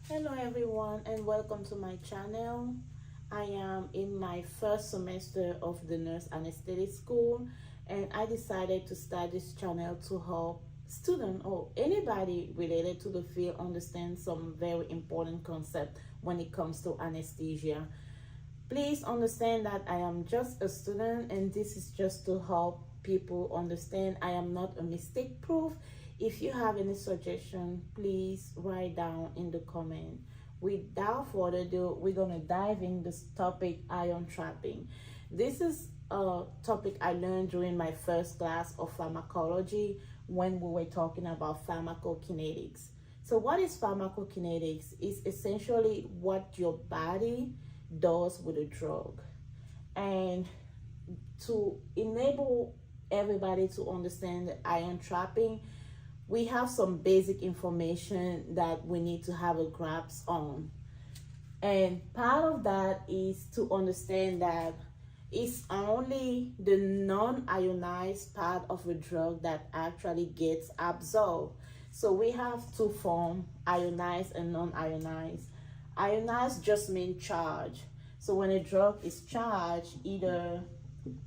Hello everyone and welcome to my channel. I am in my first semester of the nurse anesthetic school and I decided to start this channel to help students or anybody related to the field understand some very important concept when it comes to anesthesia. Please understand that I am just a student and this is just to help people understand. I am not a mistake proof. If you have any suggestion, please write down in the comment. Without further ado, we're gonna dive in this topic, ion trapping. This is a topic I learned during my first class of pharmacology when we were talking about pharmacokinetics. So what is pharmacokinetics? It's essentially what your body does with a drug. And to enable everybody to understand the ion trapping, we have some basic information that we need to have a grasp on. And part of that is to understand that it's only the non-ionized part of a drug that actually gets absorbed. So we have two forms, ionized and non-ionized. Ionized just means charge. So when a drug is charged, either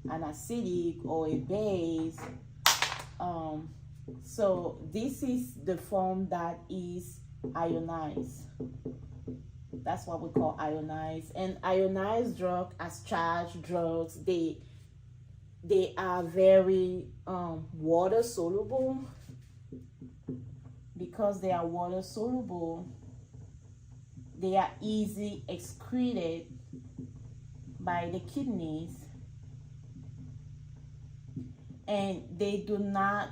an acidic or a base, so this is the form that is ionized. That's what we call ionized. And ionized drug as charged drugs, they are very water soluble. Because they are water soluble, they are easily excreted by the kidneys, and they do not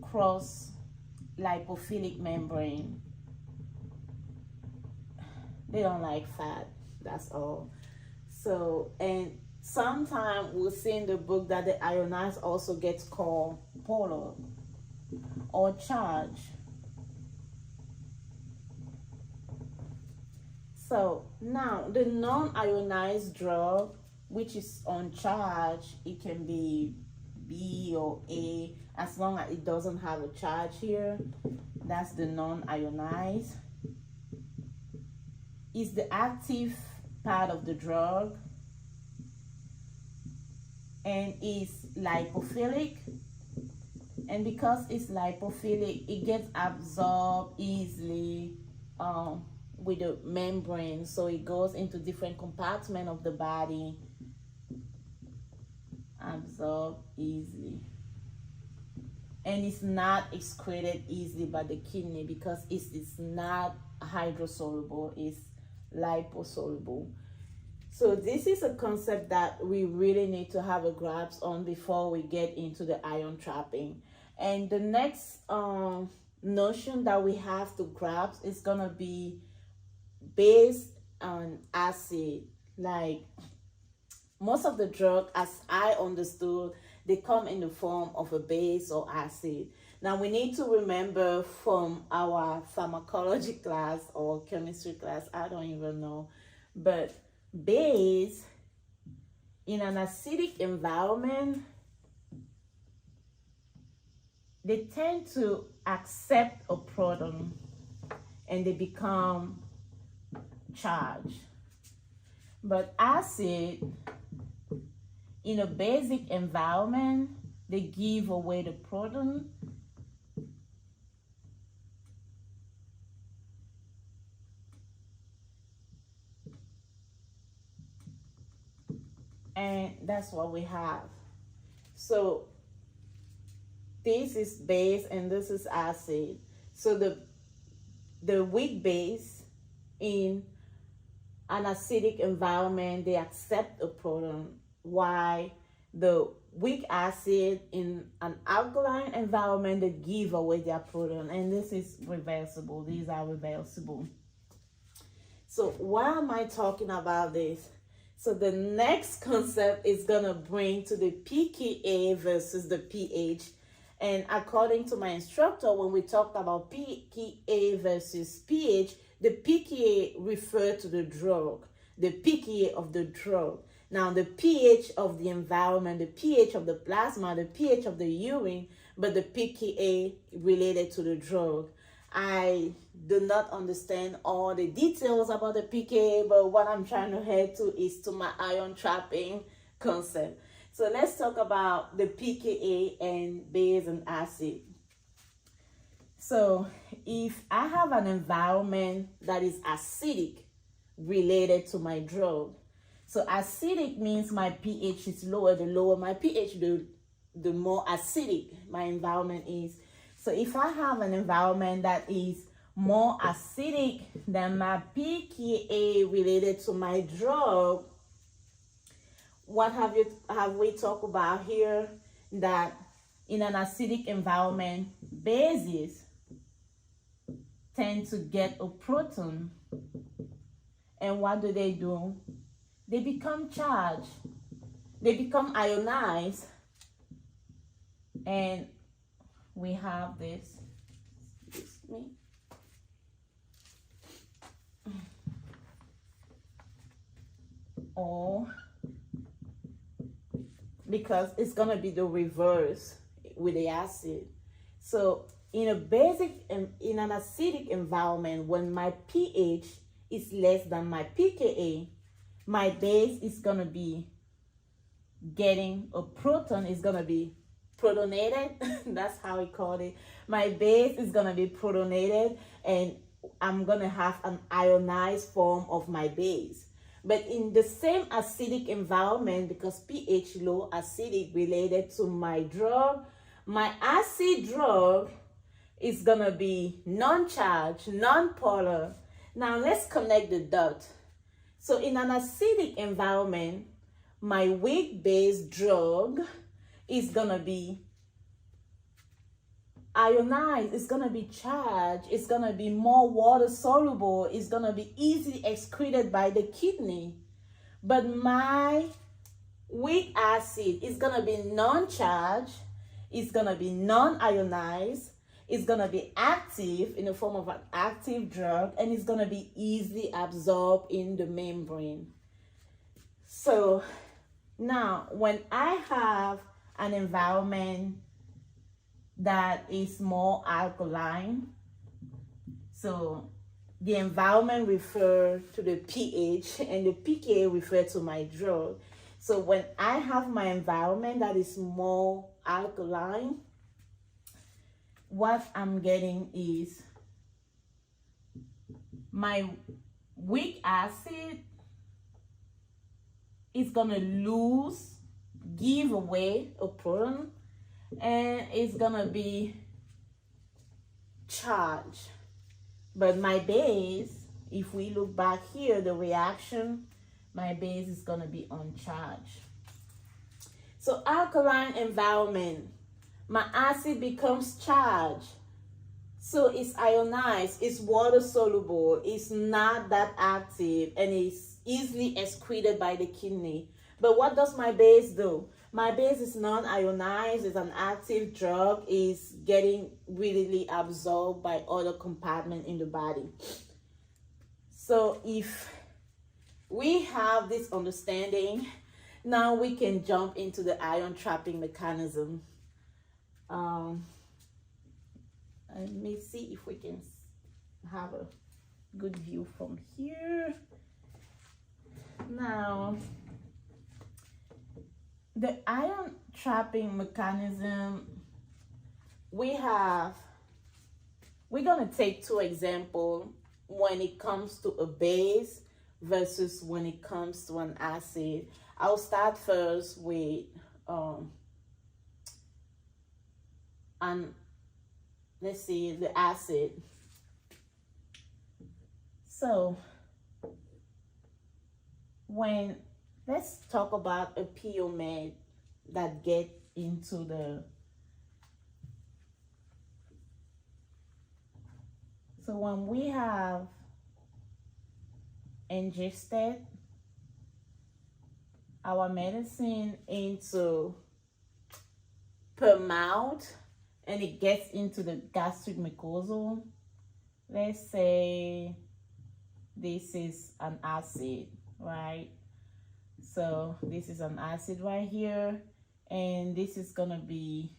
cross lipophilic membrane. They don't like fat, that's all. So, and sometimes we'll see in the book that the ionized also gets called polar or charged. So now the non-ionized drug, which is uncharged, it can be B or A, as long as it doesn't have a charge here. That's the non-ionized. It's the active part of the drug and is lipophilic. And because it's lipophilic, it gets absorbed easily with the membrane. So it goes into different compartments of the body, absorb easily. And it's not excreted easily by the kidney because it's not hydrosoluble, it's liposoluble. So this is a concept that we really need to have a grasp on before we get into the ion trapping. And the next notion that we have to grasp is gonna be based on acid. Like most of the drug, as I understood, they come in the form of a base or acid. Now we need to remember from our pharmacology class or chemistry class, I don't even know, but base in an acidic environment, they tend to accept a proton and they become charged. But acid in a basic environment, they give away the proton and that's what we have. So this is base and this is acid. So the weak base in an acidic environment, they accept a proton, while the weak acid in an alkaline environment, they give away their proton. And this is reversible. These are reversible. So why am I talking about this? So the next concept is gonna bring to the pKa versus the pH. And according to my instructor, when we talked about pKa versus pH, the pKa refer to the drug, the pKa of the drug. Now the pH of the environment, the pH of the plasma, the pH of the urine, but the pKa related to the drug. I do not understand all the details about the pKa, but what I'm trying to head to is to my ion trapping concept. So let's talk about the pKa and base and acid. So if I have an environment that is acidic related to my drug, so acidic means my pH is lower. The lower my pH, the more acidic my environment is. So if I have an environment that is more acidic than my pKa related to my drug, what have we talked about here? That in an acidic environment, bases tend to get a proton, and what do? They become charged, they become ionized, and we have this. Excuse me. Or because it's gonna be the reverse with the acid. So in an acidic environment, when my pH is less than my pKa, my base is gonna be getting a proton, is gonna be protonated. That's how we call it. My base is gonna be protonated, and I'm gonna have an ionized form of my base. But in the same acidic environment, because pH low, acidic related to my drug, my acid drug is gonna be non-charged, non-polar. Now let's connect the dots. So in an acidic environment, my weak base drug is gonna be ionized, it's gonna be charged, it's gonna be more water soluble, it's gonna be easily excreted by the kidney. But my weak acid is gonna be non-charged, it's gonna be non-ionized, it's gonna be active in the form of an active drug, and it's gonna be easily absorbed in the membrane. So now when I have an environment that is more alkaline, so the environment refers to the pH and the pKa refers to my drug. So when I have my environment that is more alkaline, what I'm getting is my weak acid is gonna give away a proton, and it's gonna be charged. But my base, if we look back here, the reaction, my base is gonna be uncharged. So alkaline environment, my acid becomes charged. So it's ionized, it's water soluble, it's not that active, and it's easily excreted by the kidney. But what does my base do? My base is non-ionized, it's an active drug, is getting readily absorbed by other compartments in the body. So if we have this understanding, now we can jump into the ion trapping mechanism. Let me see if we can have a good view from here. Now, the ion trapping mechanism, we're gonna take two examples when it comes to a base versus when it comes to an acid. I'll start first with let's see, the acid. So let's talk about a PO med that get into the, so when we have ingested our medicine into per mouth, and it gets into the gastric mucosa, let's say this is an acid, right? So this is an acid right here, and this is gonna be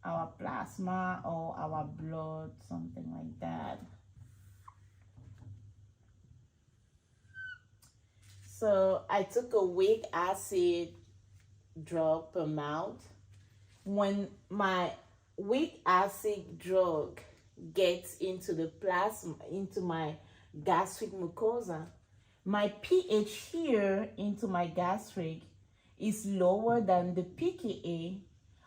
our plasma or our blood, something like that. So I took a weak acid drug per mouth. When my weak acid drug gets into the plasma, into my gastric mucosa, my pH here into my gastric is lower than the pKa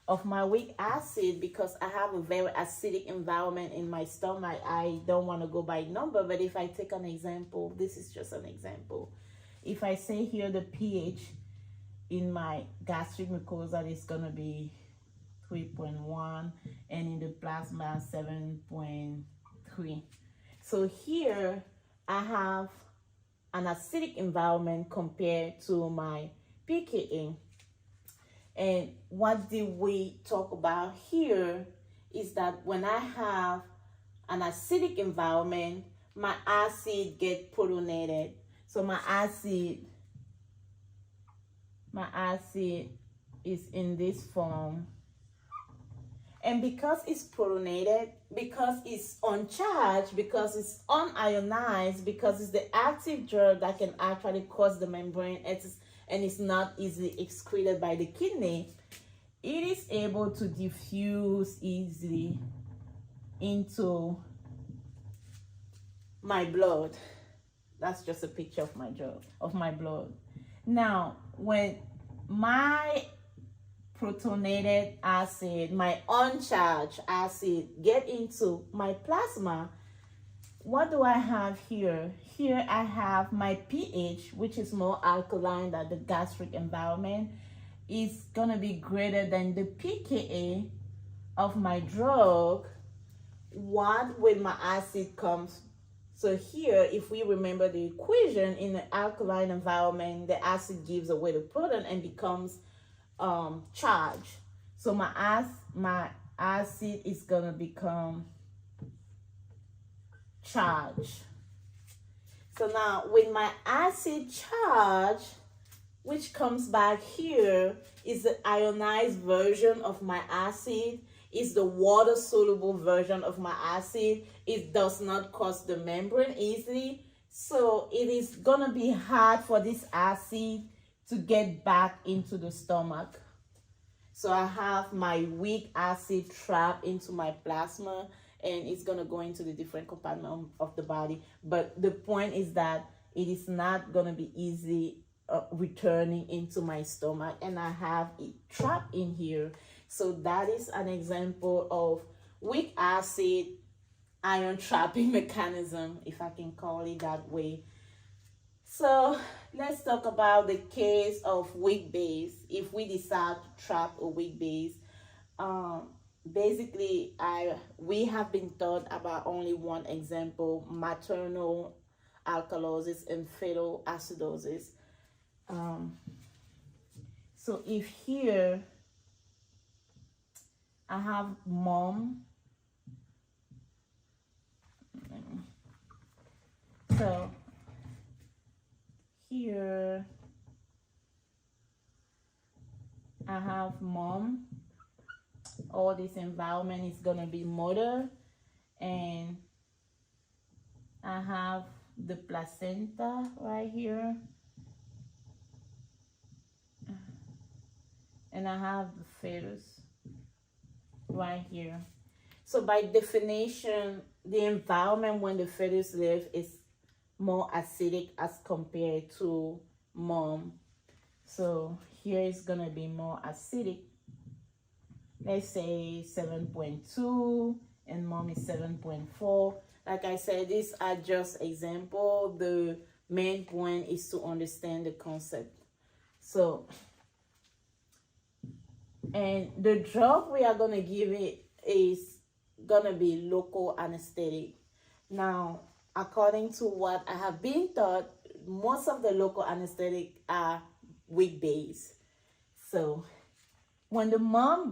of my weak acid because I have a very acidic environment in my stomach. I don't want to go by number, but if I take an example, this is just an example. If I say here the pH in my gastric mucosa is going to be 3.1 and in the plasma 7.3. So here I have an acidic environment compared to my pKa. And what did we talk about here is that when I have an acidic environment, my acid get protonated. So my acid is in this form. And because it's protonated, because it's uncharged, because it's unionized, because it's the active drug that can actually cross the membrane and it's not easily excreted by the kidney, it is able to diffuse easily into my blood. That's just a picture of my blood. Now, when my protonated acid, my uncharged acid, get into my plasma, what do I have here? Here I have my pH, which is more alkaline than the gastric environment, is gonna be greater than the pKa of my drug. What when my acid comes? So here, if we remember the equation, in the alkaline environment, the acid gives away the proton and becomes charged. So my acid is gonna become charged. So now with my acid charge, which comes back here, is the ionized version of my acid, is the water soluble version of my acid. It does not cross the membrane easily, so it is gonna be hard for this acid to get back into the stomach. So I have my weak acid trapped into my plasma, and it's gonna go into the different compartment of the body. But the point is that it is not gonna be easy returning into my stomach, and I have it trapped in here. So that is an example of weak acid ion trapping mechanism, if I can call it that way. So let's talk about the case of weak base. If we decide to trap a weak base, basically we have been taught about only one example: maternal alkalosis and fetal acidosis. So if here I have mom, so here I have mom, all this environment is gonna be mother, and I have the placenta right here, and I have the fetus right here. So by definition, the environment when the fetus lives is more acidic as compared to mom. So here is gonna be more acidic. Let's say 7.2 and mom is 7.4. Like I said, these are just example. The main point is to understand the concept. So, and the drug we are gonna give it is gonna be local anesthetic. Now, according to what I have been taught, most of the local anesthetic are weak base. So when the mom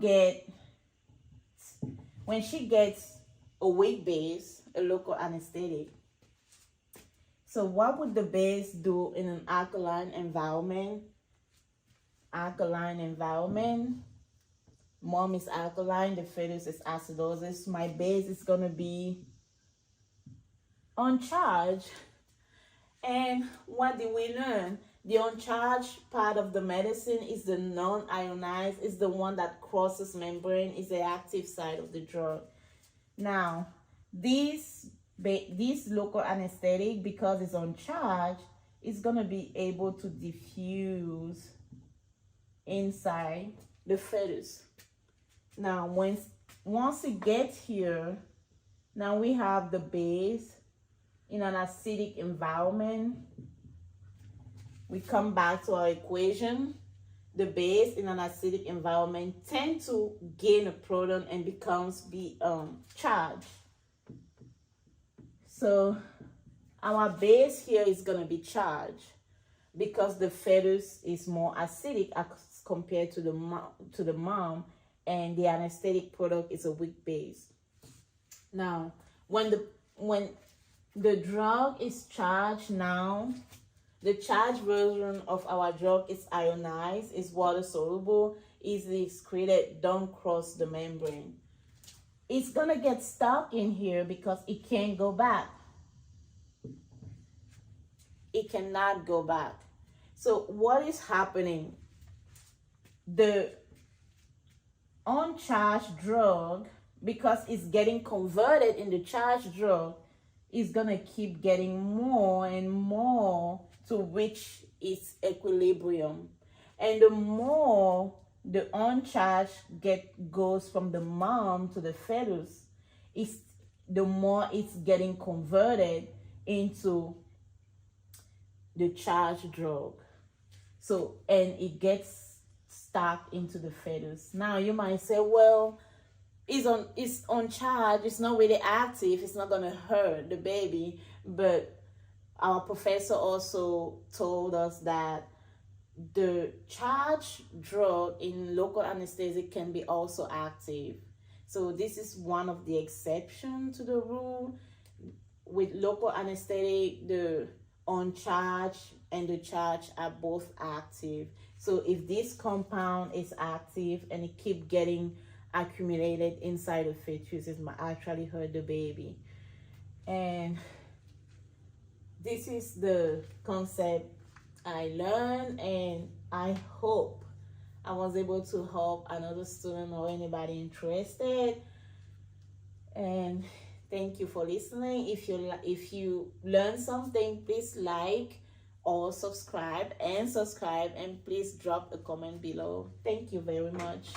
when she gets a weak base, a local anesthetic, so what would the base do in an alkaline environment? Mom is alkaline, the fetus is acidosis. My base is going to be uncharged. And what did we learn? The uncharged part of the medicine is the non-ionized, is the one that crosses membrane, is the active side of the drug. Now, this local anesthetic, because it's uncharged, is going to be able to diffuse inside the fetus. Now, once it gets here, now we have the base in an acidic environment. We come back to our equation. The base in an acidic environment tend to gain a proton and becomes charged. So our base here is going to be charged because the fetus is more acidic as compared to the mom, and the anesthetic product is a weak base. Now, when the drug is charged, now the charged version of our drug is ionized, is water soluble, easily excreted, don't cross the membrane. It's gonna get stuck in here because it can't go back. It cannot go back. So what is happening? The uncharged drug, because it's getting converted in the charged drug, is gonna keep getting more and more to reach its equilibrium. And the more the uncharged goes from the mom to the fetus, the more it's getting converted into the charged drug. So, and it gets stuck into the fetus. Now you might say, well, it's uncharged, it's not really active, it's not gonna hurt the baby. But our professor also told us that the charged drug in local anesthetic can be also active. So this is one of the exceptions to the rule. With local anesthetic, the uncharged and the charged are both active. So if this compound is active and it keeps getting accumulated inside the fetus, it might actually hurt the baby. And this is the concept I learned, and I hope I was able to help another student or anybody interested. And thank you for listening. If you learned something, please like or subscribe, and please drop a comment below. Thank you very much.